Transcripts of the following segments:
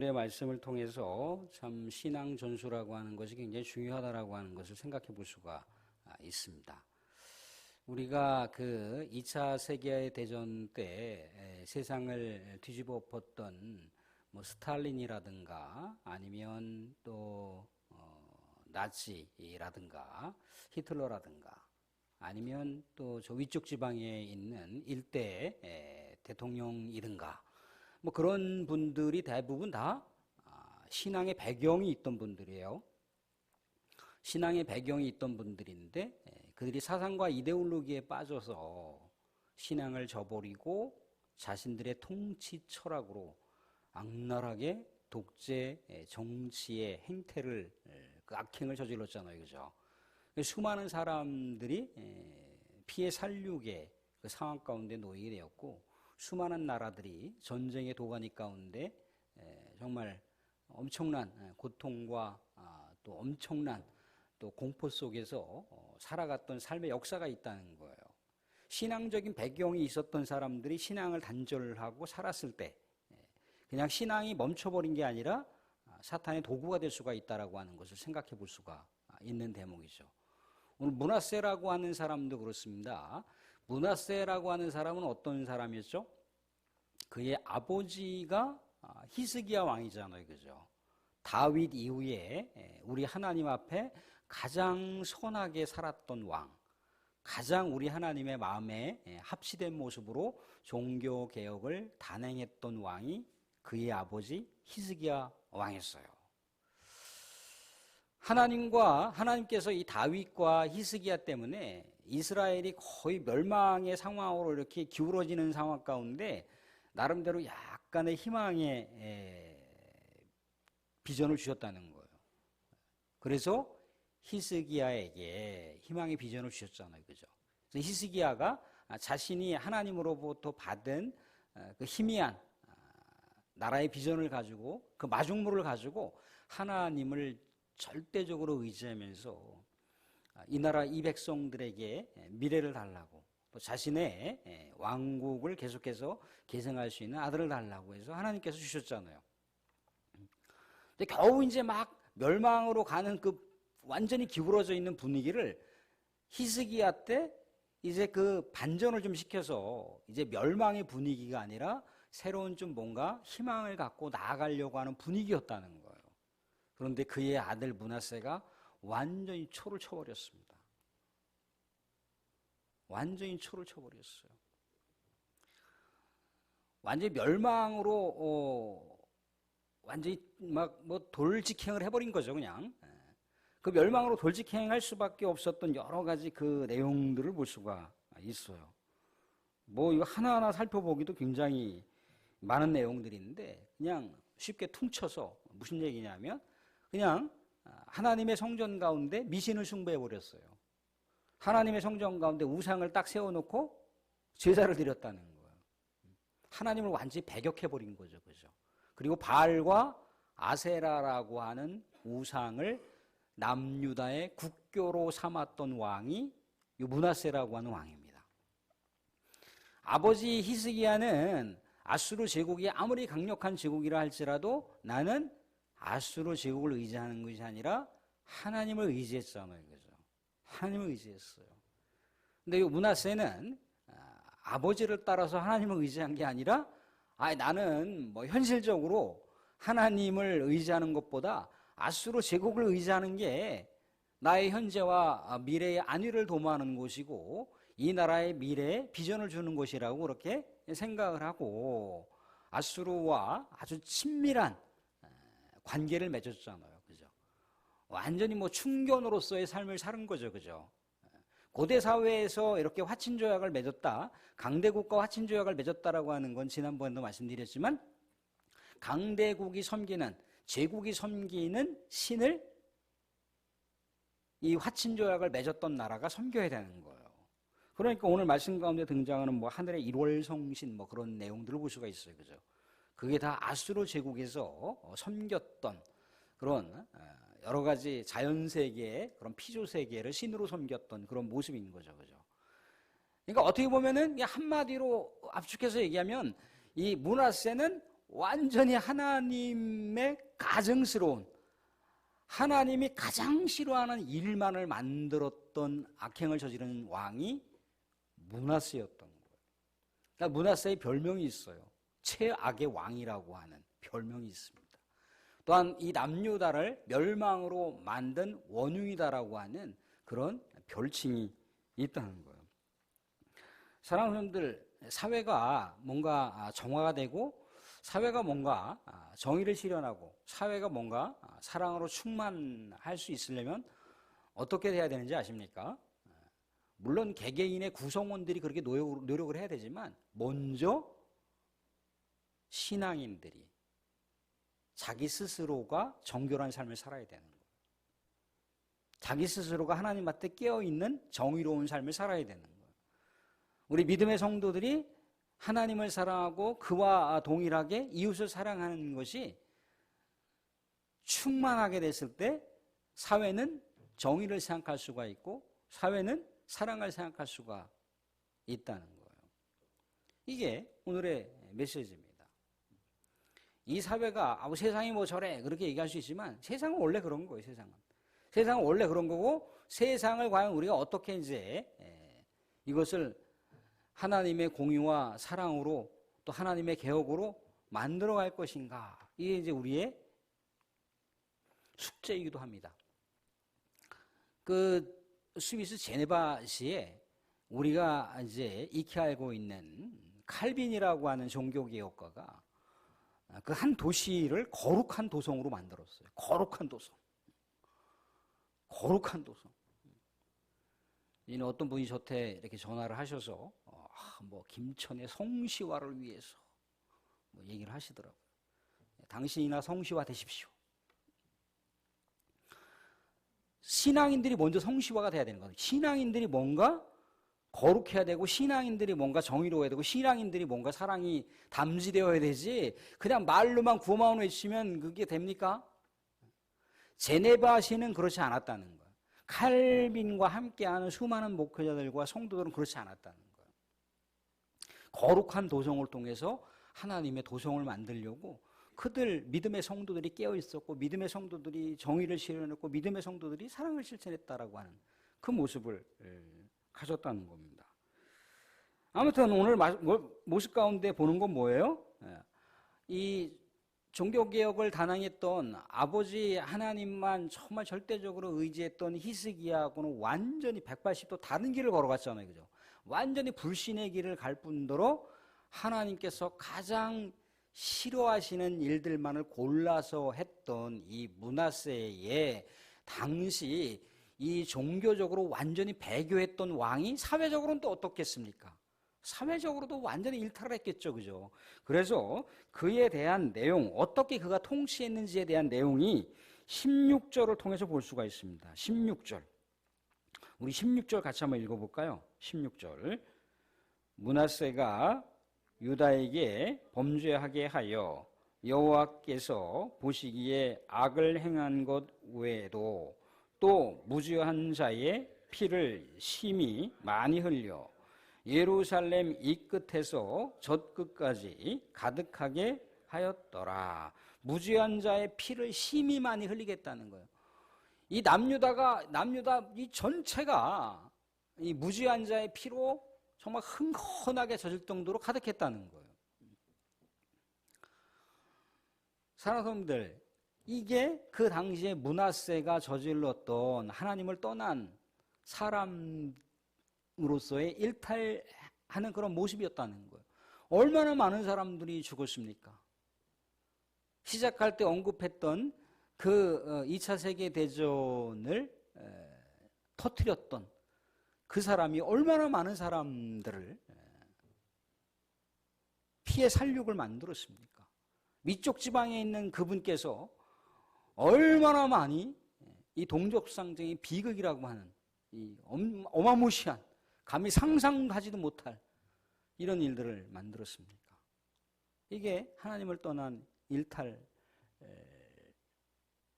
오늘의 말씀을 통해서 참 신앙 전수라고 하는 것이 굉장히 중요하다라고 하는 것을 생각해 볼 수가 있습니다. 우리가 그 2차 세계대전 때 세상을 뒤집어 엎었던 뭐 스탈린이라든가 아니면 또 나치라든가 히틀러라든가 아니면 또 저 위쪽 지방에 있는 일대 대통령이든가 뭐 그런 분들이 대부분 다 신앙의 배경이 있던 분들이에요. 신앙의 배경이 있던 분들인데 그들이 사상과 이데올로기에 빠져서 신앙을 저버리고 자신들의 통치 철학으로 악랄하게 독재 정치의 행태를 그 악행을 저질렀잖아요. 그죠? 수많은 사람들이 피해 살육의 그 상황 가운데 놓이게 되었고 수많은 나라들이 전쟁의 도가니 가운데 정말 엄청난 고통과 또 엄청난 또 공포 속에서 살아갔던 삶의 역사가 있다는 거예요. 신앙적인 배경이 있었던 사람들이 신앙을 단절하고 살았을 때 그냥 신앙이 멈춰버린 게 아니라 사탄의 도구가 될 수가 있다라고 하는 것을 생각해 볼 수가 있는 대목이죠. 오늘 므낫세라고 하는 사람도 그렇습니다. 므낫세라고 하는 사람은 어떤 사람이었죠? 그의 아버지가 히스기야 왕이잖아요. 그죠? 다윗 이후에 우리 하나님 앞에 가장 선하게 살았던 왕, 가장 우리 하나님의 마음에 합치된 모습으로 종교 개혁을 단행했던 왕이 그의 아버지 히스기야 왕이었어요. 하나님께서 이 다윗과 히스기야 때문에 이스라엘이 거의 멸망의 상황으로 이렇게 기울어지는 상황 가운데 나름대로 약간의 희망의 비전을 주셨다는 거예요. 그래서 히스기야에게 희망의 비전을 주셨잖아요. 그죠? 그래서 히스기야가 자신이 하나님으로부터 받은 그 희미한 나라의 비전을 가지고 그 마중물을 가지고 하나님을 절대적으로 의지하면서 이 나라 이 백성들에게 미래를 달라고 또 자신의 왕국을 계속해서 계승할 수 있는 아들을 달라고 해서 하나님께서 주셨잖아요. 근데 겨우 이제 막 멸망으로 가는 그 완전히 기울어져 있는 분위기를 히스기야 때 이제 그 반전을 좀 시켜서 이제 멸망의 분위기가 아니라 새로운 좀 뭔가 희망을 갖고 나아가려고 하는 분위기였다는 거예요. 그런데 그의 아들 므낫세가 완전히 초를 쳐버렸습니다. 완전히 초를 쳐버렸어요. 완전히 멸망으로 완전히 막 뭐 돌직행을 해버린 거죠, 그냥. 그 멸망으로 돌직행할 수밖에 없었던 여러 가지 그 내용들을 볼 수가 있어요. 뭐 이거 하나하나 살펴보기도 굉장히 많은 내용들이 있는데 그냥 쉽게 퉁쳐서 무슨 얘기냐면 그냥 하나님의 성전 가운데 미신을 숭배해 버렸어요. 하나님의 성전 가운데 우상을 딱 세워놓고 제사를 드렸다는 거예요. 하나님을 완전히 배격해 버린 거죠, 그죠? 그리고 바알과 아세라라고 하는 우상을 남유다의 국교로 삼았던 왕이 이 므낫세라고 하는 왕입니다. 아버지 히스기야는 아수르 제국이 아무리 강력한 제국이라 할지라도 나는 아수르 제국을 의지하는 것이 아니라 하나님을 의지했잖아요. 그죠? 하나님을 의지했어요. 근데 이 므낫세는 아버지를 따라서 하나님을 의지한 게 아니라 나는 뭐 현실적으로 하나님을 의지하는 것보다 아수르 제국을 의지하는 게 나의 현재와 미래의 안위를 도모하는 곳이고 이 나라의 미래에 비전을 주는 곳이라고 그렇게 생각을 하고 아수르와 아주 친밀한 관계를 맺었잖아요. 그죠? 완전히 뭐 충견으로서의 삶을 사는 거죠. 그죠? 고대 사회에서 이렇게 화친조약을 맺었다. 강대국과 화친조약을 맺었다라고 하는 건 지난번에도 말씀드렸지만 강대국이 섬기는 제국이 섬기는 신을 이 화친조약을 맺었던 나라가 섬겨야 되는 거예요. 그러니까 오늘 말씀 가운데 등장하는 뭐 하늘의 일월성신 뭐 그런 내용들을 볼 수가 있어요. 그죠? 그게 다 아수르 제국에서 섬겼던 그런 여러 가지 자연세계의 그런 피조세계를 신으로 섬겼던 그런 모습인 거죠. 그죠? 그러니까 어떻게 보면은 한마디로 압축해서 얘기하면 이 므낫세는 완전히 하나님의 가증스러운, 하나님이 가장 싫어하는 일만을 만들었던 악행을 저지른 왕이 므낫세였던 거예요. 그러니까 므낫세의 별명이 있어요. 최악의 왕이라고 하는 별명이 있습니다. 또한 이 남유다를 멸망으로 만든 원흉이다라고 하는 그런 별칭이 있다는 거예요. 사랑하는 여러분들, 사회가 뭔가 정화가 되고 사회가 뭔가 정의를 실현하고 사회가 뭔가 사랑으로 충만할 수 있으려면 어떻게 돼야 되는지 아십니까? 물론 개개인의 구성원들이 그렇게 노력을 해야 되지만 먼저 신앙인들이 자기 스스로가 정결한 삶을 살아야 되는 거예요. 자기 스스로가 하나님 앞에 깨어있는 정의로운 삶을 살아야 되는 거예요. 우리 믿음의 성도들이 하나님을 사랑하고 그와 동일하게 이웃을 사랑하는 것이 충만하게 됐을 때 사회는 정의를 생각할 수가 있고 사회는 사랑을 생각할 수가 있다는 거예요. 이게 오늘의 메시지입니다. 이 사회가 세상이 뭐 저래 그렇게 얘기할 수 있지만 세상은 원래 그런 거예요. 세상은 원래 그런 거고 세상을 과연 우리가 어떻게 이제 이것을 하나님의 공의와 사랑으로 또 하나님의 개혁으로 만들어갈 것인가, 이게 이제 우리의 숙제이기도 합니다. 그 스위스 제네바시에 우리가 이제 익히 알고 있는 칼빈이라고 하는 종교개혁가가 그 한 도시를 거룩한 도성으로 만들었어요. 거룩한 도성. 이는 어떤 분이 저한테 이렇게 전화를 하셔서 뭐 김천의 성시화를 위해서 뭐 얘기를 하시더라고요. 당신이나 성시화 되십시오. 신앙인들이 먼저 성시화가 돼야 되는 거예요. 신앙인들이 뭔가 거룩해야 되고 신앙인들이 뭔가 정의로워야 되고 신앙인들이 뭔가 사랑이 담지되어야 되지 그냥 말로만 구호만 외치면 그게 됩니까? 제네바시는 그렇지 않았다는 거예요. 칼빈과 함께하는 수많은 목회자들과 성도들은 그렇지 않았다는 거예요. 거룩한 도성을 통해서 하나님의 도성을 만들려고 그들 믿음의 성도들이 깨어 있었고 믿음의 성도들이 정의를 실현했고 믿음의 성도들이 사랑을 실천했다라고 하는 그 모습을 가졌다는 겁니다. 아무튼 오늘 모습 가운데 보는 건 뭐예요? 이 종교개혁을 단항했던 아버지 하나님만 정말 절대적으로 의지했던 히스기야하고는 완전히 180도 다른 길을 걸어갔잖아요. 그죠? 완전히 불신의 길을 갈 뿐더러 하나님께서 가장 싫어하시는 일들만을 골라서 했던 이 므낫세의 당시 이 종교적으로 완전히 배교했던 왕이 사회적으로는 또 어떻겠습니까? 사회적으로도 완전히 일탈을 했겠죠. 그죠? 그래서 그에 대한 내용, 어떻게 그가 통치했는지에 대한 내용이 16절을 통해서 볼 수가 있습니다. 16절. 우리 16절 같이 한번 읽어볼까요? 16절. 므낫세가 유다에게 범죄하게 하여 여호와께서 보시기에 악을 행한 것 외에도 또 무죄한 자의 피를 심히 많이 흘려 예루살렘 이 끝에서 저 끝까지 가득하게 하였더라. 무죄한 자의 피를 심히 많이 흘리겠다는 거예요. 이 남유다 이 전체가 이 무죄한 자의 피로 정말 흥건하게 젖을 정도로 가득했다는 거예요. 사랑하는 여러분들, 이게 그 당시에 므낫세가 저질렀던 하나님을 떠난 사람으로서의 일탈하는 그런 모습이었다는 거예요. 얼마나 많은 사람들이 죽었습니까? 시작할 때 언급했던 그 2차 세계대전을 터뜨렸던 그 사람이 얼마나 많은 사람들을 피해 살육을 만들었습니까? 위쪽 지방에 있는 그분께서 얼마나 많이 이 동족상정의 비극이라고 하는 이 어마무시한 감히 상상하지도 못할 이런 일들을 만들었습니까? 이게 하나님을 떠난 일탈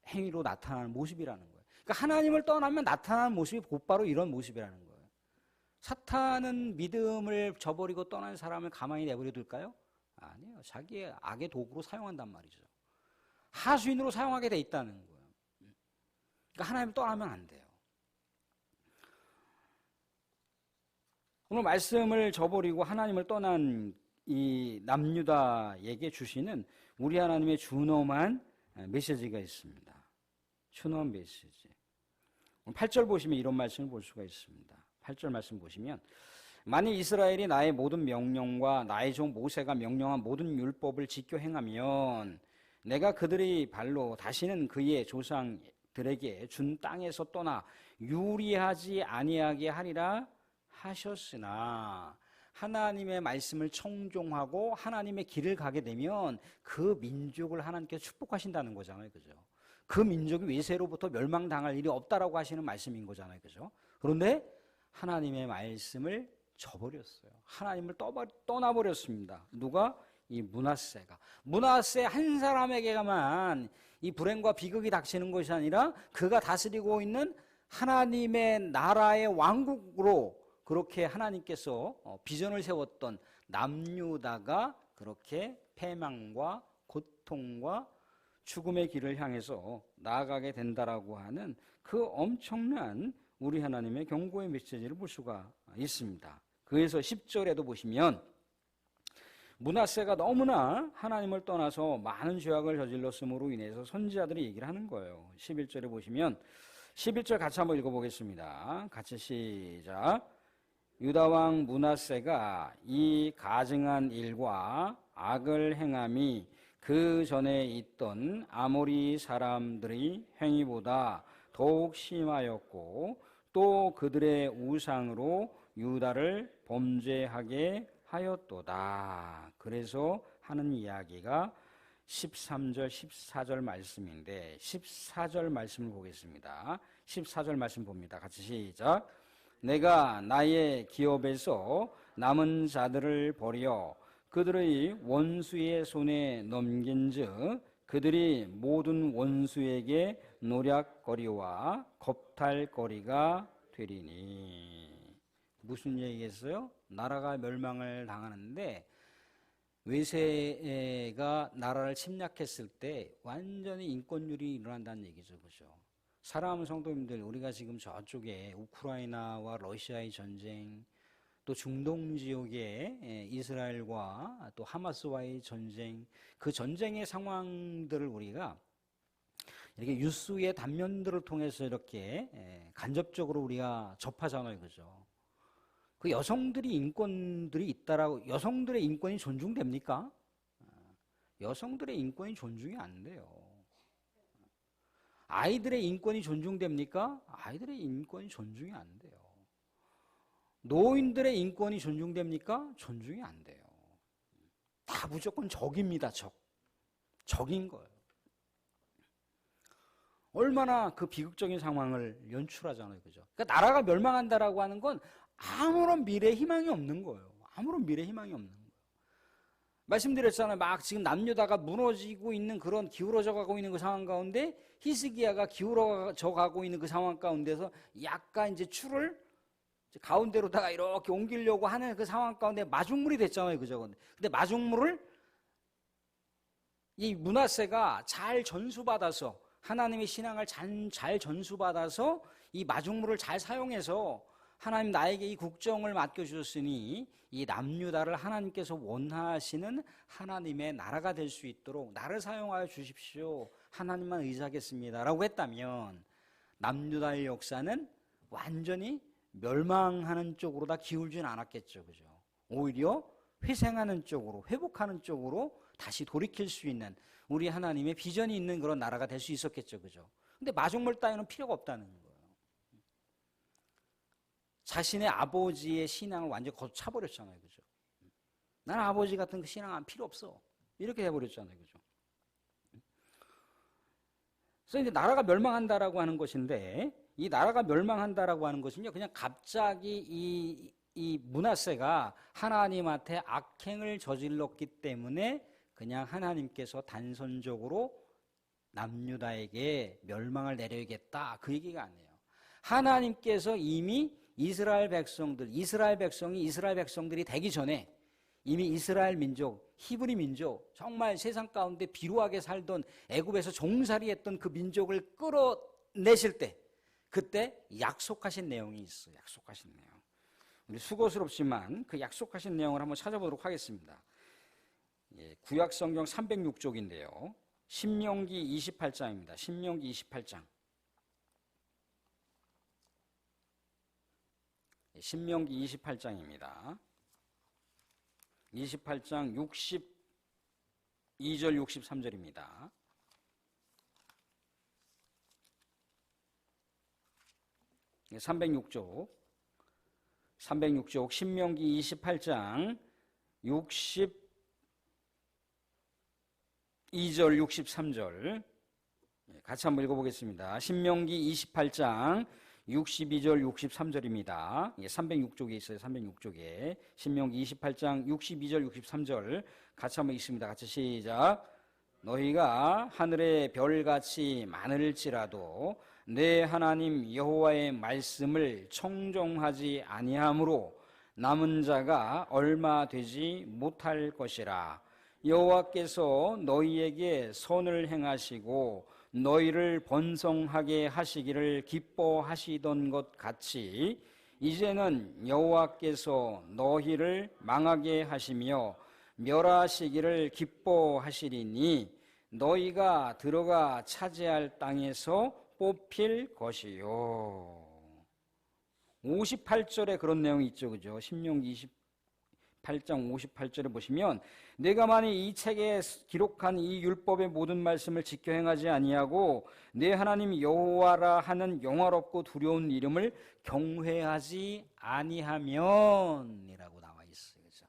행위로 나타나는 모습이라는 거예요. 그러니까 하나님을 떠나면 나타나는 모습이 곧바로 이런 모습이라는 거예요. 사탄은 믿음을 저버리고 떠난 사람을 가만히 내버려 둘까요? 아니에요. 자기의 악의 도구로 사용한단 말이죠. 하수인으로 사용하게 돼 있다는 거예요. 그러니까 하나님을 떠나면 안 돼요. 오늘 말씀을 저버리고 하나님을 떠난 이 남유다에게 주시는 우리 하나님의 준엄한 메시지가 있습니다. 준엄한 메시지. 8절 보시면 이런 말씀을 볼 수가 있습니다. 8절 말씀 보시면 만일 이스라엘이 나의 모든 명령과 나의 종 모세가 명령한 모든 율법을 지켜 행하면 내가 그들의 발로 다시는 그의 조상들에게 준 땅에서 떠나 유리하지 아니하게 하리라 하셨으나 하나님의 말씀을 청종하고 하나님의 길을 가게 되면 그 민족을 하나님께서 축복하신다는 거잖아요. 그죠? 그 민족이 외세로부터 멸망당할 일이 없다라고 하시는 말씀인 거잖아요. 그죠? 그런데 하나님의 말씀을 저버렸어요. 하나님을 떠나버렸습니다. 누가? 이 므낫세가. 므낫세 한 사람에게만 이 불행과 비극이 닥치는 것이 아니라 그가 다스리고 있는 하나님의 나라의 왕국으로 그렇게 하나님께서 비전을 세웠던 남유다가 그렇게 패망과 고통과 죽음의 길을 향해서 나아가게 된다라고 하는 그 엄청난 우리 하나님의 경고의 메시지를 볼 수가 있습니다. 그래서 10절에도 보시면 므낫세가 너무나 하나님을 떠나서 많은 죄악을 저질렀음으로 인해서 선지자들이 얘기를 하는 거예요. 11절에 보시면 11절 같이 한번 읽어보겠습니다. 같이 시작. 유다왕 므낫세가 이 가증한 일과 악을 행함이 그 전에 있던 아모리 사람들의 행위보다 더욱 심하였고 또 그들의 우상으로 유다를 범죄하게 하였도다. 그래서 하는 이야기가 13절, 14절 말씀인데 14절 말씀을 보겠습니다. 14절 말씀 봅니다. 같이 시작. 내가 나의 기업에서 남은 자들을 버려 그들의 원수의 손에 넘긴즉 그들이 모든 원수에게 노략거리와 겁탈거리가 되리니. 무슨 얘기겠어요? 나라가 멸망을 당하는데 외세가 나라를 침략했을 때 완전히 인권율이 일어난다는 얘기죠. 그죠? 사랑하는 성도님들, 우리가 지금 저쪽에 우크라이나와 러시아의 전쟁, 또 중동 지역의 이스라엘과 또 하마스와의 전쟁, 그 전쟁의 상황들을 우리가 이렇게 뉴스의 단면들을 통해서 이렇게 간접적으로 우리가 접하잖아요. 그죠? 그 여성들이 인권들이 있다라고, 여성들의 인권이 존중됩니까? 여성들의 인권이 존중이 안 돼요. 아이들의 인권이 존중됩니까? 아이들의 인권이 존중이 안 돼요. 노인들의 인권이 존중됩니까? 존중이 안 돼요. 다 무조건 적입니다. 적인 거예요. 얼마나 그 비극적인 상황을 연출하잖아요. 그죠? 그러니까 나라가 멸망한다라고 하는 건 아무런 미래 희망이 없는 거예요. 아무런 미래 희망이 없는 거예요. 말씀드렸잖아요. 막 지금 남유다가 무너지고 있는 그런 기울어져 가고 있는 그 상황 가운데 히스기야가 기울어져 가고 있는 그 상황 가운데서 약간 이제 추를 가운데로다가 이렇게 옮기려고 하는 그 상황 가운데 마중물이 됐잖아요. 그죠? 근데 마중물을 이 므낫세가 잘 전수받아서 하나님의 신앙을 잘 전수받아서 이 마중물을 잘 사용해서 하나님 나에게 이 국정을 맡겨주셨으니 이 남유다를 하나님께서 원하시는 하나님의 나라가 될 수 있도록 나를 사용하여 주십시오. 하나님만 의지하겠습니다. 라고 했다면 남유다의 역사는 완전히 멸망하는 쪽으로 다 기울지는 않았겠죠. 그죠? 오히려 회생하는 쪽으로, 회복하는 쪽으로 다시 돌이킬 수 있는 우리 하나님의 비전이 있는 그런 나라가 될 수 있었겠죠. 그죠? 근데 마중물 따위는 필요가 없다는 거예요. 자신의 아버지의 신앙을 완전히 거쳐버렸잖아요. 그죠? 나는 아버지 같은 그 신앙은 필요 없어. 이렇게 해버렸잖아요. 그죠? 그래서 이제 나라가 멸망한다라고 하는 것인데, 이 나라가 멸망한다라고 하는 것은요, 그냥 갑자기 이 므낫세가 하나님한테 악행을 저질렀기 때문에 그냥 하나님께서 단선적으로 남유다에게 멸망을 내려야겠다. 그 얘기가 아니에요. 하나님께서 이미 이스라엘 백성들이 되기 전에 이미 이스라엘 민족, 히브리 민족, 정말 세상 가운데 비루하게 살던 애굽에서 종살이했던 그 민족을 끌어내실 때 그때 약속하신 내용이 있어요. 약속하신 내용. 우리 수고스럽지만 그 약속하신 내용을 한번 찾아보도록 하겠습니다. 구약 성경 306쪽인데요. 신명기 28장입니다. 신명기 28장. 신명기 28장입니다. 28장 62절 63절입니다. 네, 306쪽 신명기 28장 62절 63절 같이 한번 읽어보겠습니다. 신명기 28장 62절 63절입니다. 306쪽에 있어요. 306쪽에 신명기 28장 62절 63절 같이 한번 읽습니다. 같이 시작. 너희가 하늘의 별같이 많을지라도 내 하나님 여호와의 말씀을 청종하지 아니하므로 남은 자가 얼마 되지 못할 것이라. 여호와께서 너희에게 선을 행하시고 너희를 번성하게 하시기를 기뻐하시던 것 같이 이제는 여호와께서 너희를 망하게 하시며 멸하시기를 기뻐하시리니 너희가 들어가 차지할 땅에서 뽑힐 것이요. 58절에 그런 내용이 있죠. 그죠? 신명기 28장 58절에 보시면 내가 만일 이 책에 기록한 이 율법의 모든 말씀을 지켜 행하지 아니하고 내 하나님 여호와라 하는 영화롭고 두려운 이름을 경외하지 아니하면 이라고 나와 있어요. 그죠?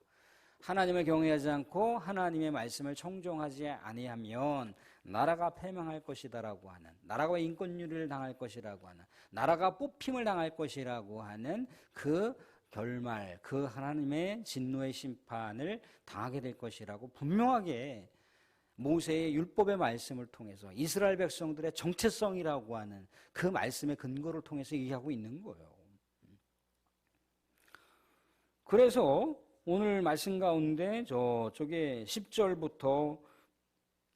하나님을 경외하지 않고 하나님의 말씀을 청종하지 아니하면 나라가 패망할 것이다라고 하는, 나라가 인권유리를 당할 것이라고 하는, 나라가 뽑힘을 당할 것이라고 하는 그 결말, 그 하나님의 진노의 심판을 당하게 될 것이라고 분명하게 모세의 율법의 말씀을 통해서 이스라엘 백성들의 정체성이라고 하는 그 말씀의 근거를 통해서 얘기하고 있는 거예요. 그래서 오늘 말씀 가운데 저쪽에 10절부터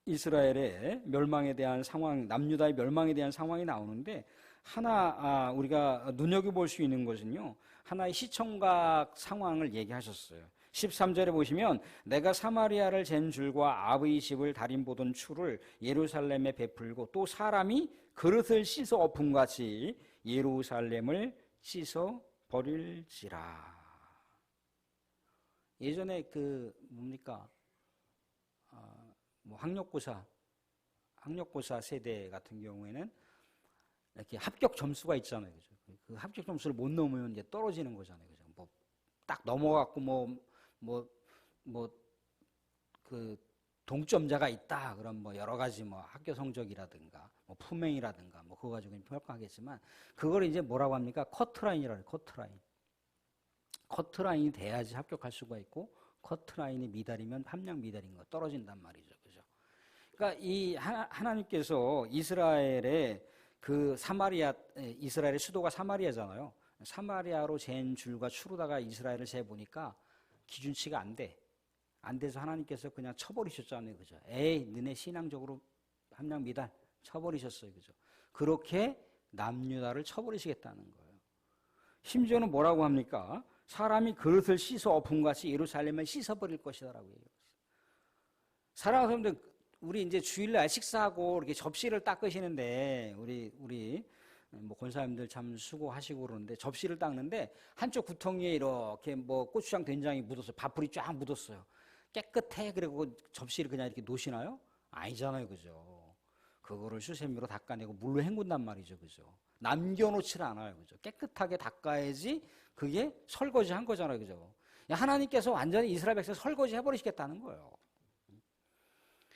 이스라엘의 멸망에 대한 상황, 남유다의 멸망에 대한 상황이 나오는데 하나 우리가 눈여겨볼 수 있는 것은요, 하나의 시청각 상황을 얘기하셨어요. 13절에 보시면 내가 사마리아를 잰 줄과 아브의 집을 달인 보던 추를 예루살렘에 베풀고 또 사람이 그릇을 씻어 엎음같이 예루살렘을 씻어 버릴지라. 예전에 그 뭡니까 학력고사 세대 같은 경우에는 이렇게 합격 점수가 있잖아요, 그죠? 그 합격 점수를 못 넘으면 이제 떨어지는 거잖아요, 그죠? 뭐 딱 넘어갖고 그 동점자가 있다, 그럼 뭐 여러 가지 뭐 학교 성적이라든가 뭐 품행이라든가 뭐 그거 가지고 평가하겠지만 그걸 이제 뭐라고 합니까? 커트라인이라고 해요, 커트라인. 커트라인이 돼야지 합격할 수가 있고 커트라인이 미달이면 함량 미달인 거 떨어진단 말이죠, 그죠? 그러니까 이 하나님께서 이스라엘의 그 이스라엘의 수도가 사마리아잖아요. 사마리아로 잰 줄과 추로다가 이스라엘을 재보니까 기준치가 안 돼. 안 돼서 하나님께서 그냥 쳐버리셨잖아요, 그죠? 에이, 너네 신앙적으로 함량 미달 쳐버리셨어요, 그죠? 그렇게 남유다를 쳐버리시겠다는 거예요. 심지어는 뭐라고 합니까? 사람이 그릇을 씻어 엎음같이 예루살렘을 씻어버릴 것이다라고 얘기했어요. 사랑하는 사람들, 우리 이제 주일날 식사하고 이렇게 접시를 닦으시는데 우리 뭐 권사님들 참 수고하시고 그러는데 접시를 닦는데 한쪽 구덩이에 이렇게 뭐 고추장 된장이 묻었어요. 밥풀이 쫙 묻었어요. 깨끗해. 그리고 접시를 그냥 이렇게 놓으시나요? 아니잖아요, 그죠? 그거를 수세미로 닦아내고 물로 헹군단 말이죠, 그죠? 남겨놓질 않아요, 그죠? 깨끗하게 닦아야지 그게 설거지 한 거잖아요, 그죠? 하나님께서 완전히 이스라엘 백성 설거지 해버리시겠다는 거예요.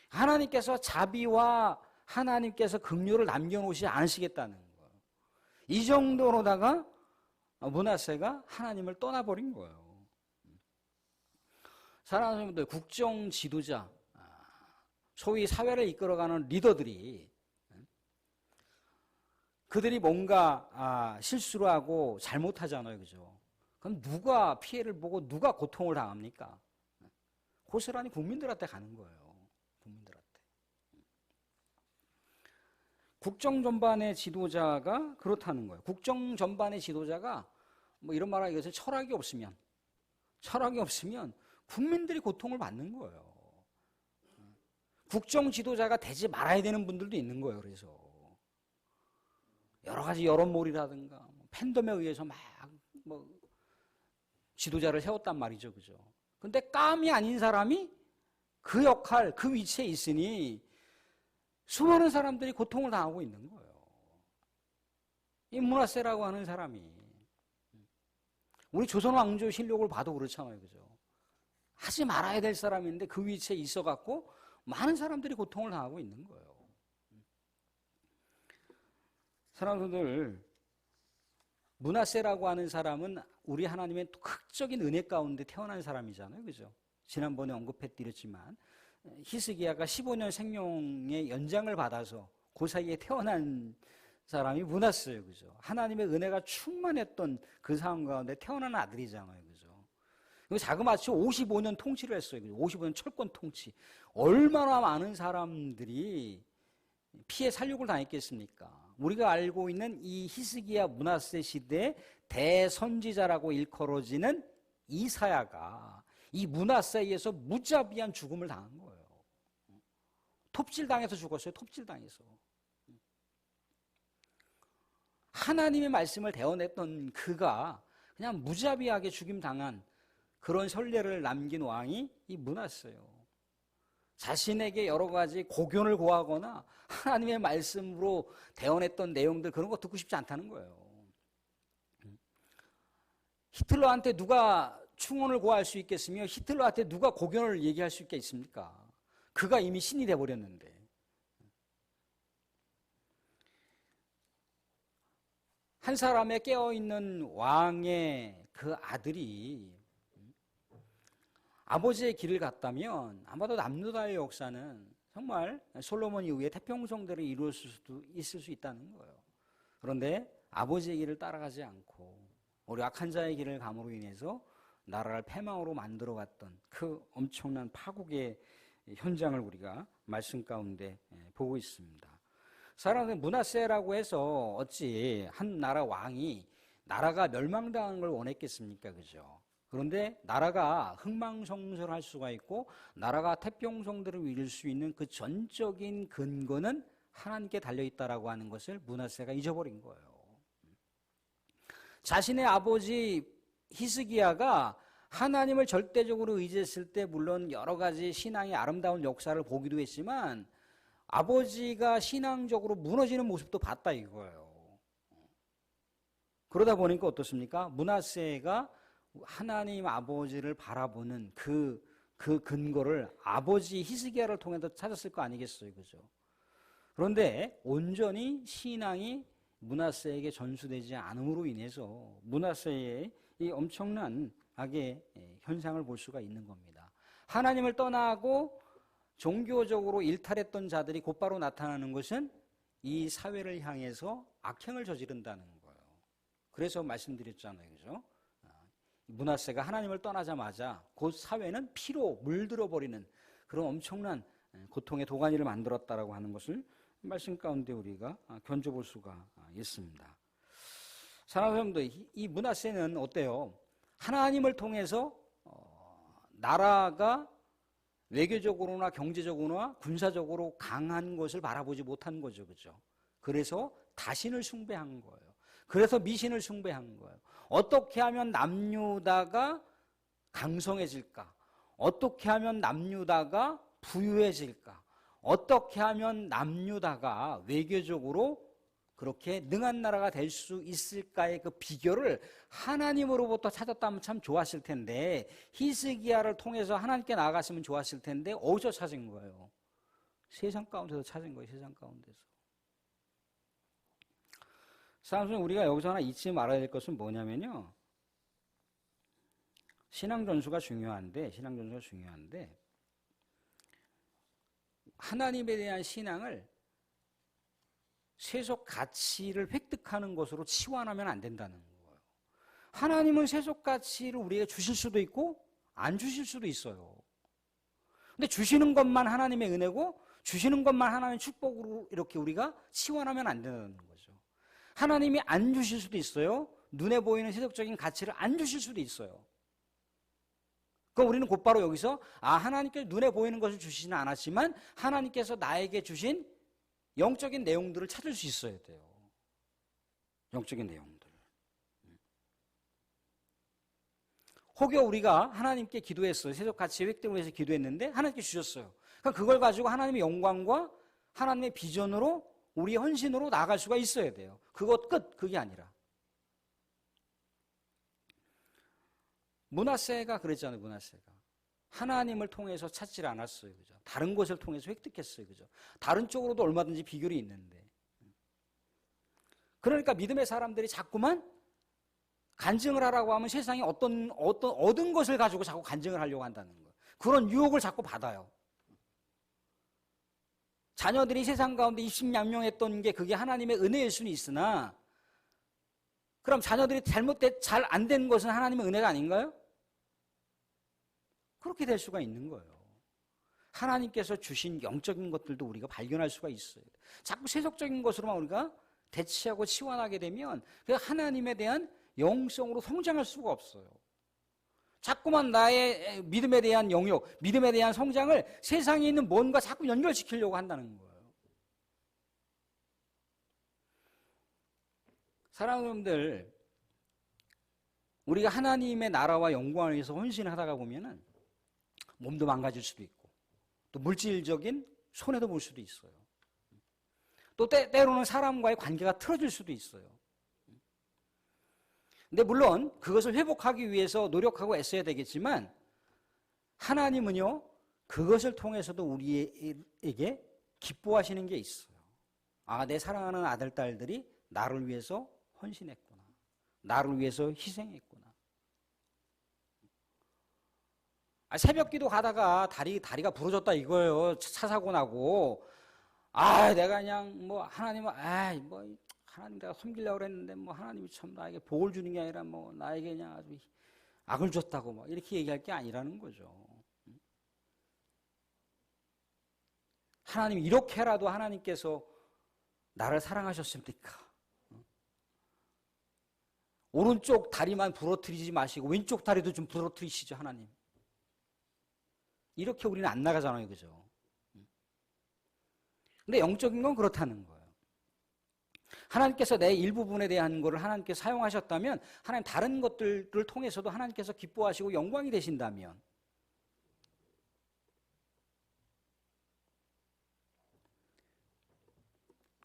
하나님께서 자비와 하나님께서 긍휼을 남겨놓으시지 않으시겠다는 거예요. 이 정도로다가 므낫세가 하나님을 떠나버린 거예요. 사랑하는 분들, 국정 지도자, 소위 사회를 이끌어가는 리더들이 그들이 뭔가 실수를 하고 잘못하잖아요, 그죠? 그럼 누가 피해를 보고 누가 고통을 당합니까? 고스란히 국민들한테 가는 거예요. 국민들한테. 국정 전반의 지도자가 그렇다는 거예요. 국정 전반의 지도자가 뭐 이런 말하기 위해서 철학이 없으면 국민들이 고통을 받는 거예요. 국정 지도자가 되지 말아야 되는 분들도 있는 거예요. 그래서 여러 가지 여론몰이라든가 팬덤에 의해서 막 뭐 지도자를 세웠단 말이죠. 그죠? 근데 깜이 아닌 사람이 그 역할, 그 위치에 있으니 수많은 사람들이 고통을 당하고 있는 거예요. 이 문하세라고 하는 사람이 우리 조선 왕조 실록을 봐도 그렇잖아요. 그죠? 하지 말아야 될 사람인데 그 위치에 있어갖고 많은 사람들이 고통을 당하고 있는 거예요. 사람들 문하세라고 하는 사람은 우리 하나님의 극적인 은혜 가운데 태어난 사람이잖아요. 그죠? 지난번에 언급해드렸지만 히스기야가 15년 생명의 연장을 받아서 그 사이에 태어난 사람이 문하세예요. 그죠? 하나님의 은혜가 충만했던 그 상황 가운데 태어난 아들이잖아요. 그죠? 자그마치 55년 통치를 했어요. 55년 철권 통치. 얼마나 많은 사람들이 피해 살육을 당했겠습니까? 우리가 알고 있는 이 히스기야 문하세 시대의 대선지자라고 일컬어지는 이사야가 이 문하세에 의해서 무자비한 죽음을 당한 거예요. 톱질당해서 죽었어요. 톱질당해서. 하나님의 말씀을 대언했던 그가 그냥 무자비하게 죽임당한 그런 선례를 남긴 왕이 이 문하세예요. 자신에게 여러 가지 고견을 고하거나 하나님의 말씀으로 대언했던 내용들 그런 거 듣고 싶지 않다는 거예요. 히틀러한테 누가 충원을 고할 수 있겠으며 히틀러한테 누가 고견을 얘기할 수 있겠습니까? 그가 이미 신이 돼버렸는데. 한 사람의 깨어있는 왕의 그 아들이 아버지의 길을 갔다면 아마도 남유다의 역사는 정말 솔로몬 이후에 태평성대로 이루어질 수도 있을 수 있다는 거예요. 그런데 아버지의 길을 따라가지 않고 우리 악한 자의 길을 감으로 인해서 나라를 패망으로 만들어갔던 그 엄청난 파국의 현장을 우리가 말씀 가운데 보고 있습니다. 사람들 문하세라고 해서 어찌 한 나라 왕이 나라가 멸망당한 걸 원했겠습니까? 그죠? 그런데 나라가 흥망성쇠할 수가 있고 나라가 태평성대로 이룰 수 있는 그 전적인 근거는 하나님께 달려있다라고 하는 것을 문하세가 잊어버린 거예요. 자신의 아버지 히스기야가 하나님을 절대적으로 의지했을 때 물론 여러 가지 신앙의 아름다운 역사를 보기도 했지만 아버지가 신앙적으로 무너지는 모습도 봤다 이거예요. 그러다 보니까 어떻습니까? 문하세가 하나님 아버지를 바라보는 그 근거를 아버지 히스기야를 통해서 찾았을 거 아니겠어요, 그죠? 그런데 온전히 신앙이 문하세에게 전수되지 않음으로 인해서 문하세의 이 엄청난 악의 현상을 볼 수가 있는 겁니다. 하나님을 떠나고 종교적으로 일탈했던 자들이 곧바로 나타나는 것은 이 사회를 향해서 악행을 저지른다는 거예요. 그래서 말씀드렸잖아요, 그죠? 문하세가 하나님을 떠나자마자 곧 사회는 피로 물들어버리는 그런 엄청난 고통의 도가니를 만들었다라고 하는 것을 말씀 가운데 우리가 견져볼 수가 있습니다. 사랑하는 여러분들, 이 문하세는 어때요? 하나님을 통해서 나라가 외교적으로나 경제적으로나 군사적으로 강한 것을 바라보지 못한 거죠, 그죠? 그래서 다신을 숭배한 거예요. 그래서 미신을 숭배한 거예요. 어떻게 하면 남유다가 강성해질까? 어떻게 하면 남유다가 부유해질까? 어떻게 하면 남유다가 외교적으로 그렇게 능한 나라가 될 수 있을까의 그 비결을 하나님으로부터 찾았다면 참 좋았을 텐데 히스기야를 통해서 하나님께 나아갔으면 좋았을 텐데 어디서 찾은 거예요? 세상 가운데서 찾은 거예요. 세상 가운데서. 사람들은 우리가 여기서 하나 잊지 말아야 될 것은 뭐냐면요. 신앙 전수가 중요한데 하나님에 대한 신앙을 세속 가치를 획득하는 것으로 치환하면 안 된다는 거예요. 하나님은 세속 가치를 우리에게 주실 수도 있고 안 주실 수도 있어요. 근데 주시는 것만 하나님의 은혜고 주시는 것만 하나님의 축복으로 이렇게 우리가 치환하면 안 된다는 거죠. 하나님이 안 주실 수도 있어요. 눈에 보이는 세속적인 가치를 안 주실 수도 있어요. 그럼 우리는 곧바로 여기서 하나님께서 눈에 보이는 것을 주시지는 않았지만 하나님께서 나에게 주신 영적인 내용들을 찾을 수 있어야 돼요. 영적인 내용들. 혹여 우리가 하나님께 기도했어요. 세속 가치 획득을 위해서 기도했는데 하나님께 주셨어요. 그러니까 그걸 가지고 하나님의 영광과 하나님의 비전으로 우리의 헌신으로 나아갈 수가 있어야 돼요. 그것 끝. 그게 아니라. 므낫세가 그랬잖아요. 므낫세가 하나님을 통해서 찾질 않았어요. 그죠? 다른 것을 통해서 획득했어요. 그죠? 다른 쪽으로도 얼마든지 비결이 있는데. 그러니까 믿음의 사람들이 자꾸만 간증을 하라고 하면 세상에 어떤 얻은 것을 가지고 자꾸 간증을 하려고 한다는 거예요. 그런 유혹을 자꾸 받아요. 자녀들이 세상 가운데 입신양명했던 게 그게 하나님의 은혜일 수는 있으나 그럼 자녀들이 잘 안 된 것은 하나님의 은혜가 아닌가요? 그렇게 될 수가 있는 거예요. 하나님께서 주신 영적인 것들도 우리가 발견할 수가 있어요. 자꾸 세속적인 것으로만 우리가 대치하고 치환하게 되면 그 하나님에 대한 영성으로 성장할 수가 없어요. 자꾸만 나의 믿음에 대한 영역, 믿음에 대한 성장을 세상에 있는 뭔가 자꾸 연결시키려고 한다는 거예요. 사랑하는 여러분들, 우리가 하나님의 나라와 영광을 위해서 헌신하다가 보면은 몸도 망가질 수도 있고 또 물질적인 손해도 볼 수도 있어요. 또 때로는 사람과의 관계가 틀어질 수도 있어요. 근데 물론 그것을 회복하기 위해서 노력하고 애써야 되겠지만 하나님은요 그것을 통해서도 우리에게 기뻐하시는 게 있어요. 내 사랑하는 아들, 딸들이 나를 위해서 헌신했구나. 나를 위해서 희생했구나. 새벽 기도 가다가 다리가 부러졌다 이거예요. 차 사고 나고. 내가 그냥 하나님 내가 섬기려고 그랬는데 하나님이 참 나에게 복을 주는 게 아니라 나에게 그냥 아주 악을 줬다고 이렇게 얘기할 게 아니라는 거죠. 하나님 이렇게라도 하나님께서 나를 사랑하셨습니까? 오른쪽 다리만 부러뜨리지 마시고 왼쪽 다리도 좀 부러뜨리시죠, 하나님. 이렇게 우리는 안 나가잖아요, 그죠? 근데 영적인 건 그렇다는 거예요. 하나님께서 내 일부분에 대한 것을 하나님께서 사용하셨다면 하나님 다른 것들을 통해서도 하나님께서 기뻐하시고 영광이 되신다면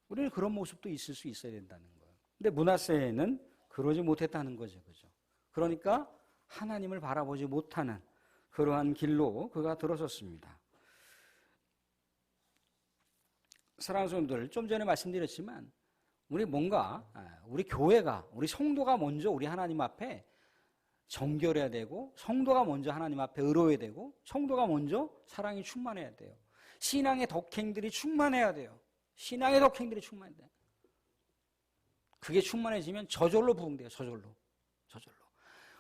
우리는 그런 모습도 있을 수 있어야 된다는 거예요. 근데 므낫세는 그러지 못했다는 거죠. 그죠? 그러니까 하나님을 바라보지 못하는 그러한 길로 그가 들어섰습니다. 사랑하는 성도들, 좀 전에 말씀드렸지만 우리 교회가, 우리 성도가 먼저 우리 하나님 앞에 정결해야 되고 성도가 먼저 하나님 앞에 의로워야 되고 성도가 먼저 사랑이 충만해야 돼요. 신앙의 덕행들이 충만해야 돼요. 신앙의 덕행들이 충만해야 돼요. 그게 충만해지면 저절로 부흥돼요. 저절로.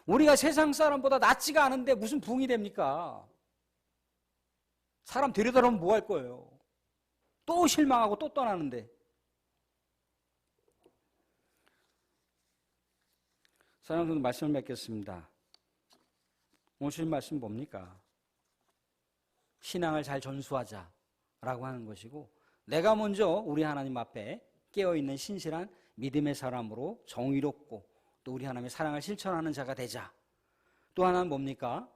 우리가 세상 사람보다 낫지가 않은데 무슨 부흥이 됩니까? 사람 데려다 놓으면 뭐 할 거예요? 또 실망하고 또 떠나는데. 사랑하는 분들 말씀을 맺겠습니다. 오늘 주신 말씀 뭡니까? 신앙을 잘 전수하자라고 하는 것이고 내가 먼저 우리 하나님 앞에 깨어있는 신실한 믿음의 사람으로 정의롭고 또 우리 하나님의 사랑을 실천하는 자가 되자. 또 하나는 뭡니까?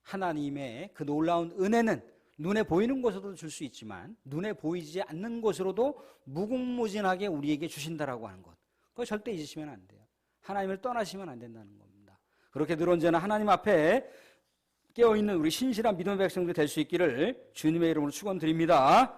하나님의 그 놀라운 은혜는 눈에 보이는 것으로도 줄 수 있지만 눈에 보이지 않는 것으로도 무궁무진하게 우리에게 주신다라고 하는 것. 그거 절대 잊으시면 안 돼요. 하나님을 떠나시면 안 된다는 겁니다. 그렇게 늘 언제나 하나님 앞에 깨어있는 우리 신실한 믿음의 백성들 될 수 있기를 주님의 이름으로 축원드립니다.